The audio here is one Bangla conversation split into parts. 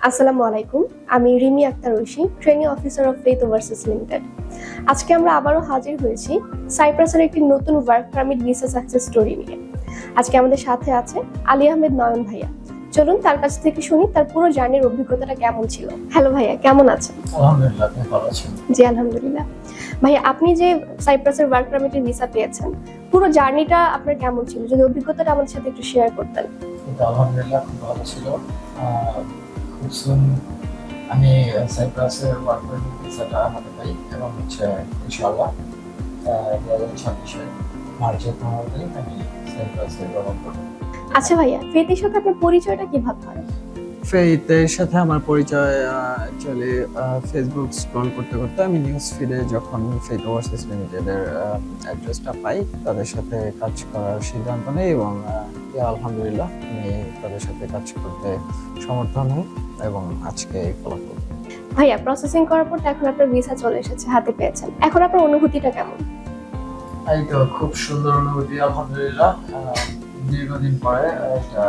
আসসালামু আলাইকুম। আমি Rimi Akter Oishi, training officer of Faith Overseas Limited. আজকে আমরা আবারও হাজির হয়েছি সাইপ্রাসের একটি নতুন work permit visa success story নিয়ে। আজকে আমাদের সাথে আছে আলী আহমেদ নয়ন ভাইয়া। চলুন তার কাছ থেকে শুনি তার পুরো জার্নির অভিজ্ঞতাটা কেমন ছিল। হ্যালো ভাইয়া, কেমন আছেন? আলহামদুলিল্লাহ, আপনি ভালো আছেন? জি আলহামদুলিল্লাহ। ভাইয়া, আপনি যে সাইপ্রাসের ওয়ার্ক পারমিটের ভিসা পেয়েছেন, পুরো জার্নিটা আপনার কেমন ছিল? যদি অভিজ্ঞতাটা আমাদের সাথে একটু শেয়ার করতেন। আলহামদুলিল্লাহ, খুব ভালো ছিল। খুব সুন আমি সাইপ্রাসের ওয়ার্ক পারমিট ভিসাটা হাতে পাই এবং ইনশাআল্লাহ 2026 মার্চের 15 তারিখ আমি সাইপ্রাসে ভ্রমণ করব। আচ্ছা ভাইয়া, ফেথের সাথে আপনার পরিচয়টা কিভাবে হয়? ফেথের সাথে আমার পরিচয় অ্যাকচুয়ালি ফেসবুক স্ক্রল করতে করতে আমি নিউজ ফিডে যখন ফেথ ওভারসিজ লিমিটেডের অ্যাড্রেসটা পাই, তাদের সাথে কাজ করার সিদ্ধান্ত নেই এবং আলহামদুলিল্লাহ আমি তাদের সাথে কাজ করতে সমর্থন হই এবং আজকে এই ফলাফল। ভাইয়া, প্রসেসিং করার পর এখন আপনার ভিসা চলে এসেছে, হাতে পেয়েছেন, এখন আপনার অনুভূতিটা কেমন? এই তো খুব সুন্দর অনুভূতি, আলহামদুলিল্লাহ। দীর্ঘদিন পরে এটা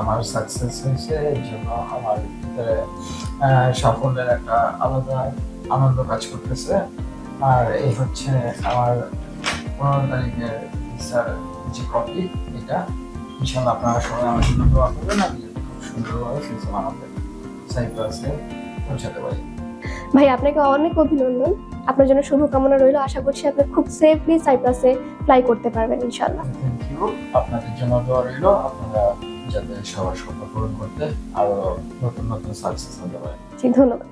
আমার সাকসেস হয়েছে, এর জন্য আমার ভিতরে সাফল্যের একটা আলাদা আনন্দ কাজ করতেছে। আর এই হচ্ছে আমার 15 তারিখের ভিসার যে কপি, এটা ইনশাআল্লাহ আপনারা সবাই আমার জন্য দোয়া করবেন, আমি খুব সুন্দরভাবে ভিসা বানাতে সাইপ্রাসে পৌঁছাতে পারি। ভাই, আপনাকে অনেক অভিনন্দন, আপনার জন্য শুভকামনা রইল। আশা করছি আপনি খুব সেফলি সাইপ্রাসে ফ্লাই করতে পারবেন ইনশাআল্লাহ। থ্যাংক ইউ, আপনাদের জন্য দোয়া রইল, আপনারা যাতে সবার স্বপ্ন পূরণ করতে আরো নতুন নতুন সাকসেস হতে পারে। জি, ধন্যবাদ।